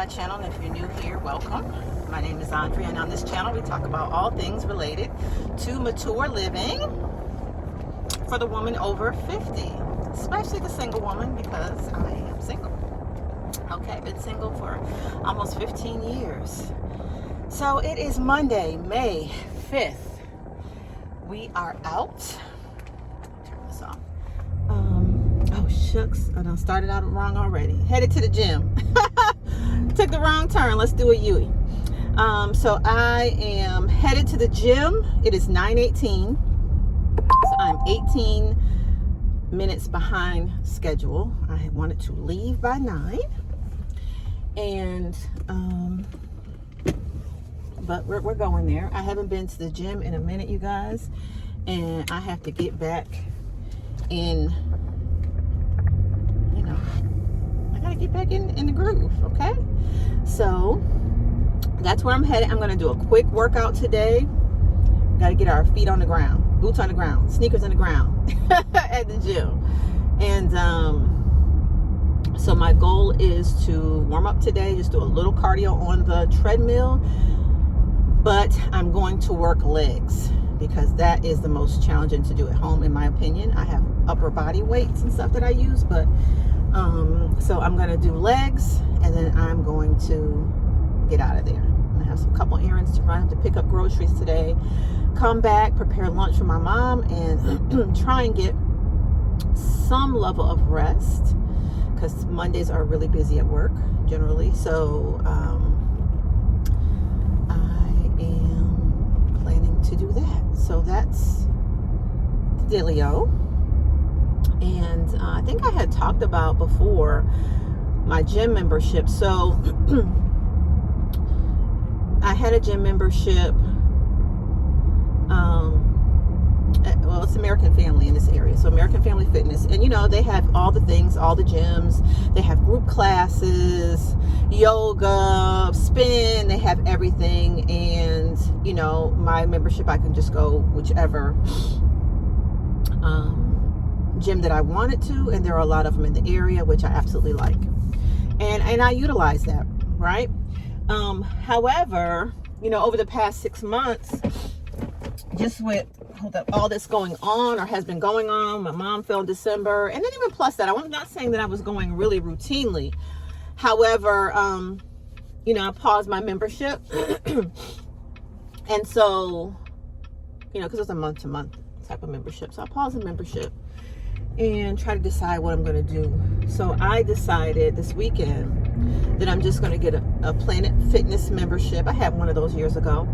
my channel, and if you're new here, welcome. My name is Andrea, and on this channel we talk about all things related to mature living for the woman over 50, especially the single woman, because I am single. Okay, I've been single for almost 15 years. So it is Monday, May 5th. We are out. Turn this off. Oh shucks, I done started out wrong already. Headed to the gym. Took the wrong turn. Let's do a Yui. So I am headed to the gym. It is 9:18. So I'm 18 minutes behind schedule. I wanted to leave by 9. And but we're going there. I haven't been to the gym in a minute, you guys, and I have to get back in, I gotta get back in the groove. Okay, so that's where I'm headed. I'm gonna do a quick workout today. Gotta get our feet on the ground, boots on the ground, sneakers on the ground at the gym. And so my goal is to warm up today, just do a little cardio on the treadmill, but I'm going to work legs because that is the most challenging to do at home, in my opinion. I have upper body weights and stuff that I use, but so I'm going to do legs, and then I'm going to get out of there. I'm going to have some couple errands to run. I have to pick up groceries today, come back, prepare lunch for my mom, and try and get some level of rest, because Mondays are really busy at work generally. So I am planning to do that. So that's the dealio. And I think I had talked about before my gym membership. So I had a gym membership. Well, it's American Family in this area. So American Family Fitness. And, they have all the things, all the gyms. They have group classes, yoga, spin. They have everything. And, my membership, I can just go whichever gym that I wanted to. And there are a lot of them in the area, which I absolutely like. And I utilize that, right? However, over the past 6 months, just with all this going on, or has been going on, my mom fell in December, and then even plus that, I'm not saying that I was going really routinely. However, I paused my membership, and so, because it's a month-to-month type of membership, so I paused the membership and try to decide what I'm going to do. So I decided this weekend that I'm just going to get a Planet Fitness membership. I had one of those years ago,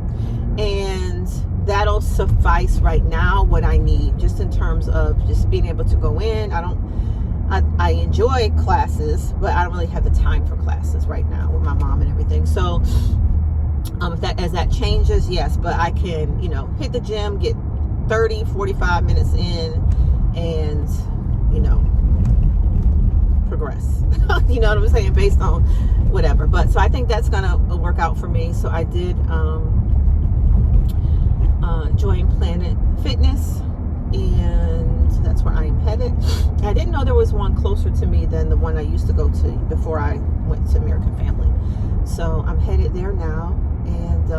and that'll suffice right now what I need, just in terms of just being able to go in. I enjoy classes, but I don't really have the time for classes right now with my mom and everything. So as that changes, yes, but I can, hit the gym, get 30, 45 minutes in, and, progress. You know what I'm saying? Based on whatever. But so I think that's going to work out for me. So I did join Planet Fitness, and that's where I am headed. I didn't know there was one closer to me than the one I used to go to before I went to American Family. So I'm headed there now, and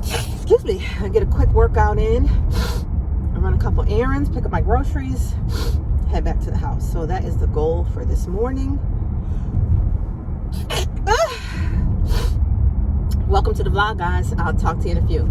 excuse me, I get a quick workout in, I run a couple errands, pick up my groceries, head back to the house. So that is the goal for this morning. Welcome to the vlog, guys. I'll talk to you in a few.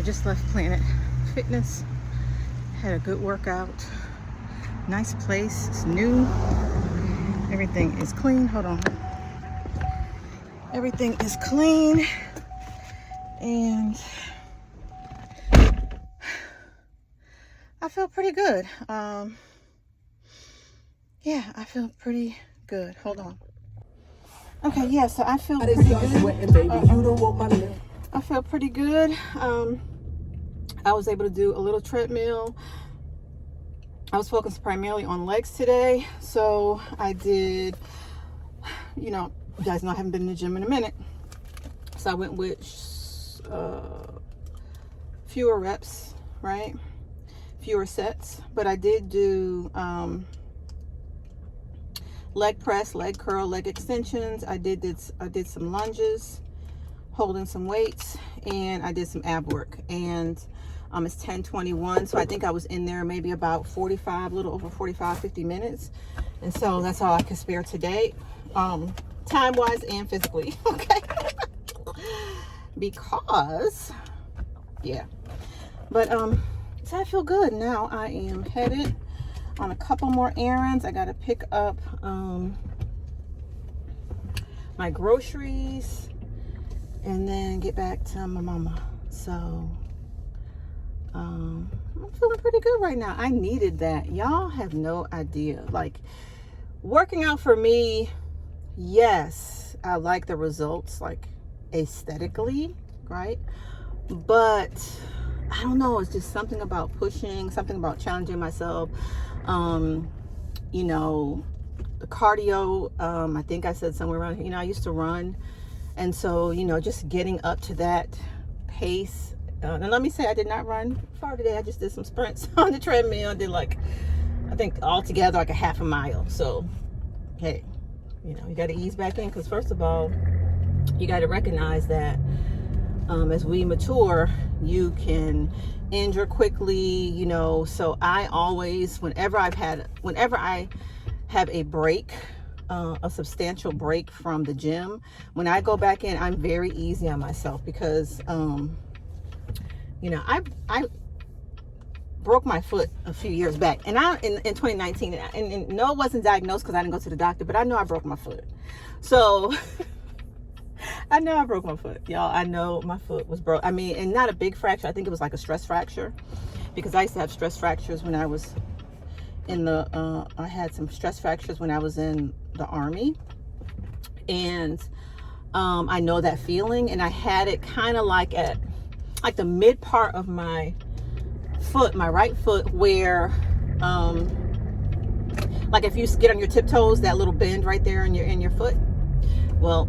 Just left Planet Fitness, had a good workout. Nice place, it's new, everything is clean. Hold on, everything is clean, and I feel pretty good. Yeah, I feel pretty good. Hold on. Okay, yeah, so I feel pretty good. I feel pretty good. I was able to do a little treadmill. I was focused primarily on legs today. So I did, you know, you guys know I haven't been in the gym in a minute. So I went with fewer reps, right? Fewer sets. But I did do leg press, leg curl, leg extensions. I did some lunges, holding some weights, and I did some ab work. And it's 10:21, so I think I was in there maybe about 45, a little over 45, 50 minutes. And so that's all I could spare today, time-wise and physically, okay? Because, yeah. But, so I feel good. Now I am headed on a couple more errands. I got to pick up my groceries and then get back to my mama. So I'm feeling pretty good right now. I needed that. Y'all have no idea. Like, working out for me, yes, I like the results, like aesthetically, right? But I don't know, it's just something about pushing, something about challenging myself. You know, the cardio, I think I said somewhere around here, you know, I used to run. And so, you know, just getting up to that pace. And let me say, I did not run far today. I just did some sprints on the treadmill. I did like, I think altogether like a half a mile. So, hey, you know, you got to ease back in, because first of all, you got to recognize that as we mature, you can injure quickly, you know. So I always, whenever I have a break, a substantial break from the gym, when I go back in, I'm very easy on myself because, you know, I broke my foot a few years back, and in 2019, and no, it wasn't diagnosed because I didn't go to the doctor, but I know I broke my foot. So I know I broke my foot, y'all. I know my foot was broke. I mean, and not a big fracture. I think it was like a stress fracture, because I used to have stress fractures when I was in the I had some stress fractures when I was in the Army, and I know that feeling. And I had it kind of like at like the mid part of my foot, my right foot, where like if you get on your tiptoes, that little bend right there in your foot. Well,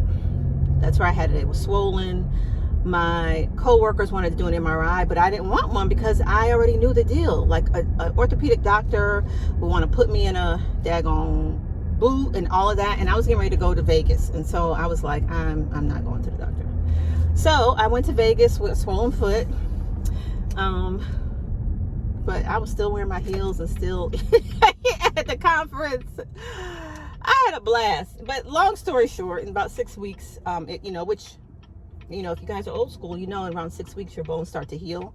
that's where I had it. It was swollen. My co-workers wanted to do an MRI, but I didn't want one because I already knew the deal. Like an orthopedic doctor would want to put me in a daggone boot and all of that, and I was getting ready to go to Vegas, and so I was like, I'm not going to the doctor. So I went to Vegas with a swollen foot, but I was still wearing my heels and still at the conference. I had a blast. But long story short, in about 6 weeks, you know, which, you know, if you guys are old school, you know, in around 6 weeks your bones start to heal.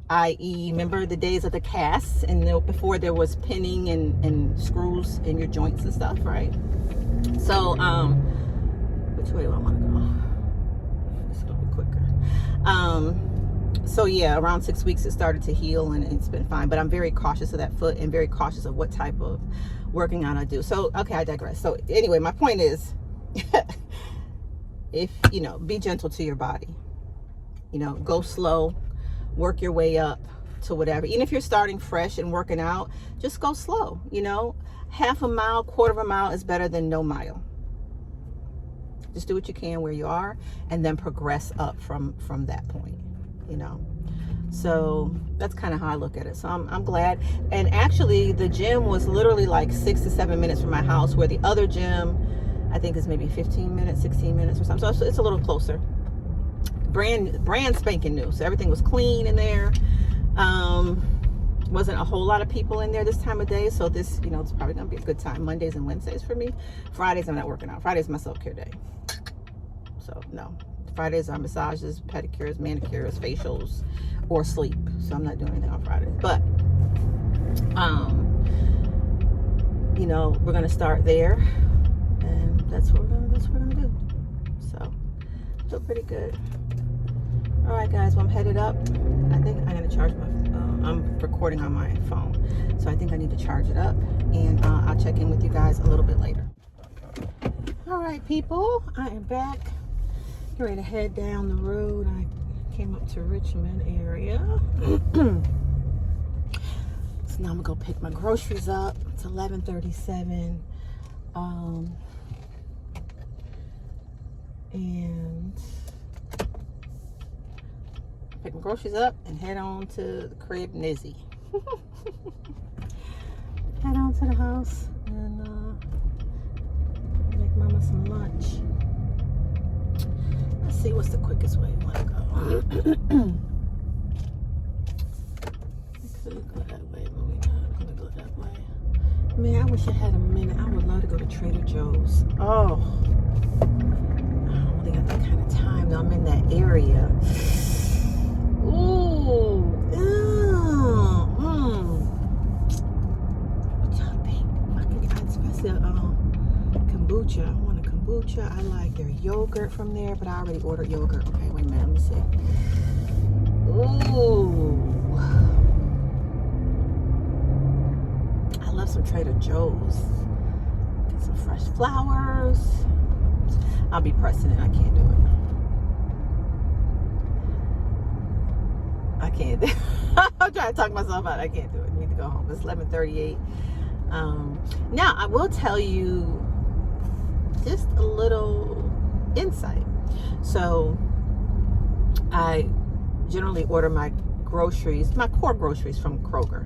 I.e., remember the days of the casts, and before there was pinning and screws in your joints and stuff, right? So, which way do I want to go? It's a little bit quicker. So yeah, around 6 weeks it started to heal, and it's been fine. But I'm very cautious of that foot and very cautious of what type of working out I do. So, okay, I digress. So anyway, my point is, if, you know, be gentle to your body. You know, go slow, work your way up to whatever. Even if you're starting fresh and working out, just go slow. You know, half a mile, quarter of a mile is better than no mile. Just do what you can where you are, and then progress up from that point, you know. So that's kind of how I look at it. So I'm glad. And actually the gym was literally like 6 to 7 minutes from my house, where the other gym I think is maybe 15 minutes, 16 minutes or something. So it's a little closer. Brand spanking new. So everything was clean in there. Wasn't a whole lot of people in there this time of day. So this, you know, it's probably gonna be a good time. Mondays and Wednesdays for me. Fridays I'm not working out. Fridays my self-care day. So no. Fridays are massages, pedicures, manicures, facials, or sleep. So I'm not doing anything on Fridays. But you know, we're gonna start there, and that's what we're gonna do. So feel pretty good. All right, guys. Well, I'm headed up. I think I'm gonna charge my. I'm recording on my phone, so I think I need to charge it up, and I'll check in with you guys a little bit later. All right, people. I am back. Ready to head down the road. I came up to Richmond area. So now I'm gonna go pick my groceries up. It's 11:37. And pick my groceries up and head on to the crib, Nizzy. Head on to the house and make mama some lunch. Let's see what's the quickest way we want to go. Could go that way, but we're not gonna go that way. Man, I wish I had a minute. I would love to go to Trader Joe's. Oh, I don't really got that kind of time though. I'm in that area. Ooh, what y'all think? I can get, especially kombucha. I want a kombucha. I like their yogurt from there, but I already ordered yogurt. Okay, wait a minute. Let me see. Ooh. I love some Trader Joe's. Get some fresh flowers. I'll be pressing it. I can't do it. I can't. I'm trying to talk myself out. I can't do it. I need to go home. It's 11:38. Now, I will tell you just a little insight. So, I generally order my groceries, my core groceries, from Kroger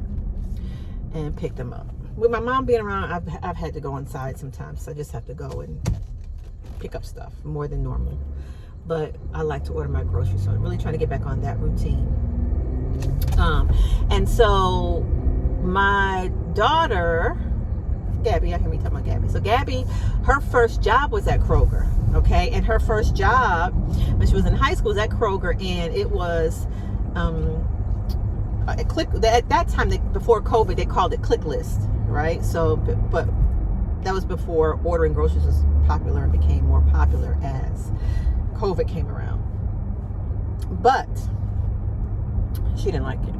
and pick them up. With my mom being around, I've had to go inside sometimes. So I just have to go and pick up stuff more than normal. But I like to order my groceries, so I'm really trying to get back on that routine. And so my daughter, Gabby, I hear me talking about Gabby. So Gabby, her first job was at Kroger, okay? And her first job when she was in high school was at Kroger, and it was at that time, before COVID, they called it Click List, right? So, but that was before ordering groceries was popular and became more popular as COVID came around. But she didn't like it.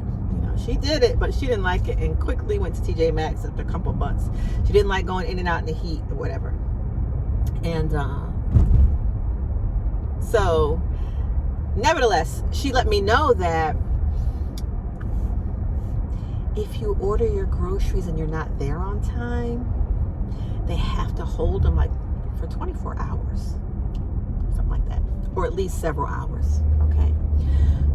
She did it, but she didn't like it, and quickly went to TJ Maxx after a couple months. She didn't like going in and out in the heat or whatever. And so, nevertheless, she let me know that if you order your groceries and you're not there on time, they have to hold them like for 24 hours, something like that, or at least several hours. Okay.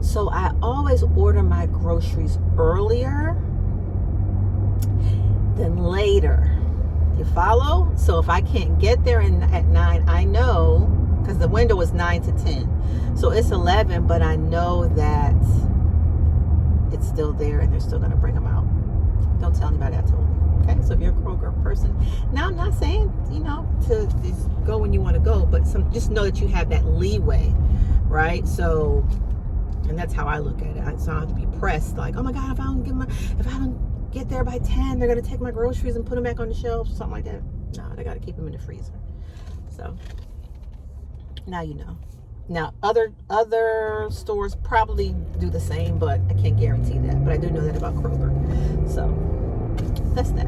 So I always order my groceries earlier than later. You follow? So if I can't get there at 9, I know, because the window is 9 to 10. So it's 11, but I know that it's still there and they're still going to bring them out. Don't tell anybody I told you. Okay? So if you're a Kroger person, now I'm not saying, to just go when you want to go, but just know that you have that leeway, right? So, and that's how I look at it. So I don't have to be pressed like, oh my God, if I don't get there by 10, they're going to take my groceries and put them back on the shelves or something like that. No, they got to keep them in the freezer. So now you know. Now other stores probably do the same, but I can't guarantee that. But I do know that about Kroger. So that's that.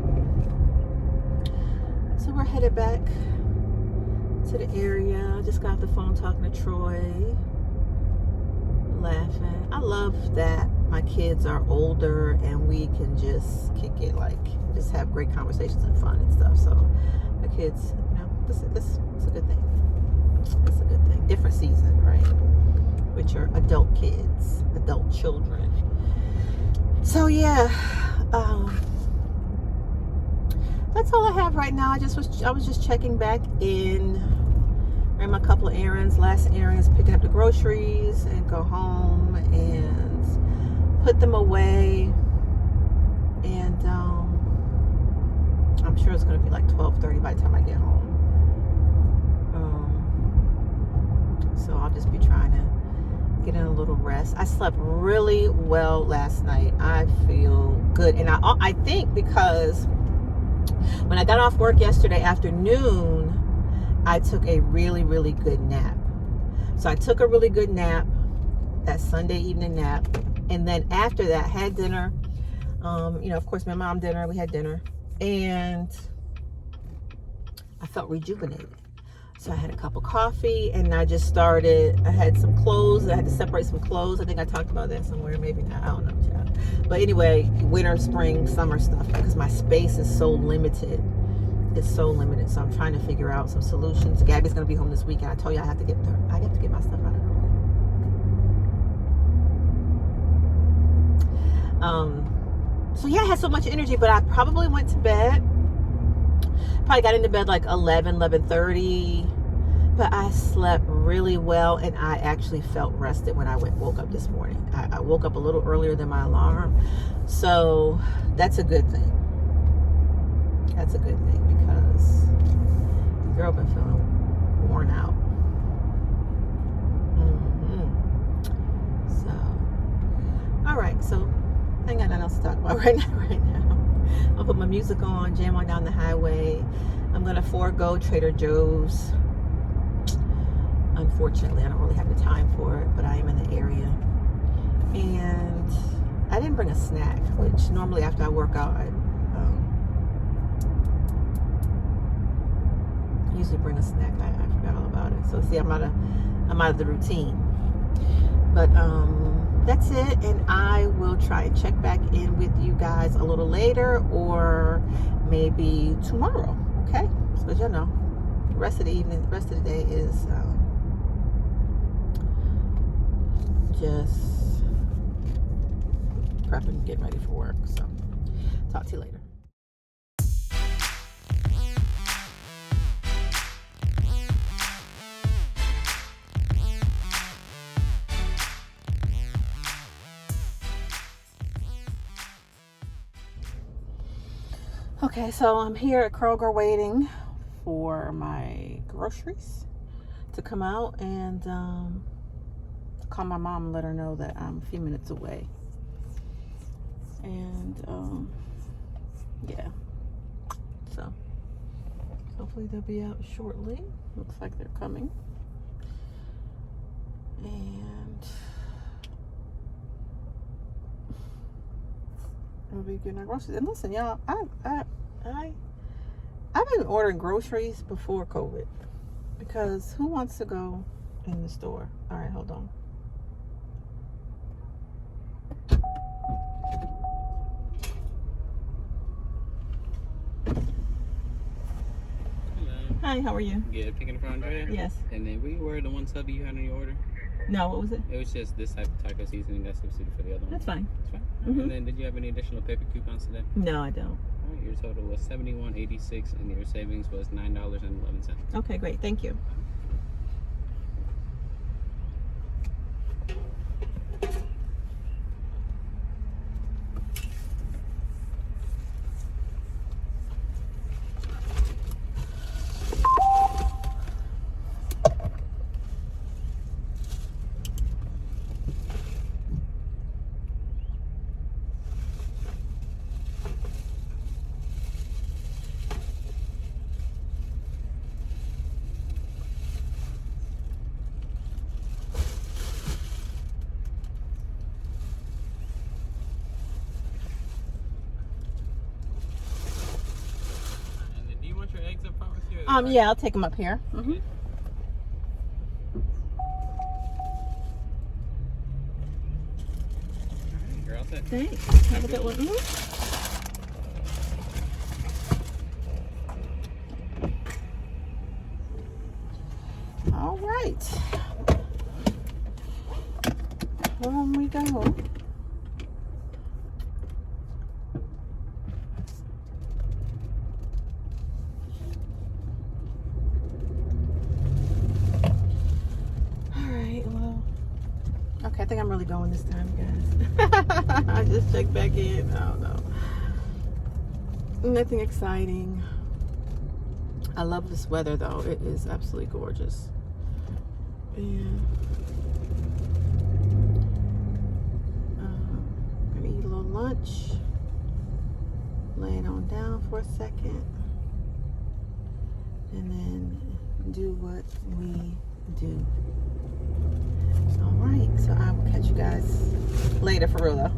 So we're headed back to the area. I just got off the phone talking to Troy, laughing. I love that my kids are older and we can just kick it, just have great conversations and fun and stuff. So my kids, this is a good thing. It's a good thing. Different season, right? With your adult kids, adult children. So yeah, that's all I have right now. I was just checking back in. Ran a couple of errands. Last errand is picking up the groceries and go home and put them away. And I'm sure it's going to be like 12:30 by the time I get home. So I'll just be trying to get in a little rest. I slept really well last night. I feel good. And I think because when I got off work yesterday afternoon, I took a really, really good nap. So I took a really good nap, that Sunday evening nap. And then after that, had dinner. Of course, my mom dinner. We had dinner. And I felt rejuvenated. So I had a cup of coffee and I just started. I had some clothes. I had to separate some clothes. I think I talked about that somewhere. Maybe not. I don't know, child. But anyway, winter, spring, summer stuff, because my space is so limited. It's so limited. So I'm trying to figure out some solutions. Gabby's going to be home this weekend. I told you I have to get my stuff out of her room. So yeah, I had so much energy, but I probably went to bed. Probably got into bed like 11:30, but I slept really well and I actually felt rested when I woke up this morning. I woke up a little earlier than my alarm, so that's a good thing. That's a good thing because the girl been feeling worn out. So, all right, so I ain't got nothing else to talk about right now. I'll put my music on, jam on down the highway. I'm going to forego Trader Joe's. Unfortunately, I don't really have the time for it, but I am in the area. And I didn't bring a snack, which normally after I work out, I usually bring a snack. I forgot all about it. So see, I'm out of the routine. But that's it, and I will try and check back in with you guys a little later or maybe tomorrow. Okay, so you know, the rest of the day is just prepping, getting ready for work. So talk to you later. Okay, so I'm here at Kroger waiting for my groceries to come out, and call my mom and let her know that I'm a few minutes away. And yeah, so hopefully they'll be out shortly. Looks like they're coming. And we'll be getting our groceries. And listen, y'all, I've been ordering groceries before COVID, because who wants to go in the store? All right, hold on. Hi, how are you? Yeah, picking up for Andrea? Yes. And then we were the one subby you had on your order? No, what was it? It was just this type of taco seasoning got substituted for the other one. That's fine. That's fine. Mhm. And then did you have any additional paper coupons today? No, I don't. All right, your total was $71.86 and your savings was $9.11. Okay, great. Thank you. And then do you want your eggs up front with you? Yeah, I'll take them up here. Mm-hmm. You're all set. Thanks. Have a good one. Mhm. All right. On we go. Okay, I think I'm really going this time, guys. I just checked back in. I don't know. Nothing exciting. I love this weather, though. It is absolutely gorgeous. And gonna eat a little lunch. Lay it on down for a second. And then do what we do. All right, so I will catch you guys later, for real though.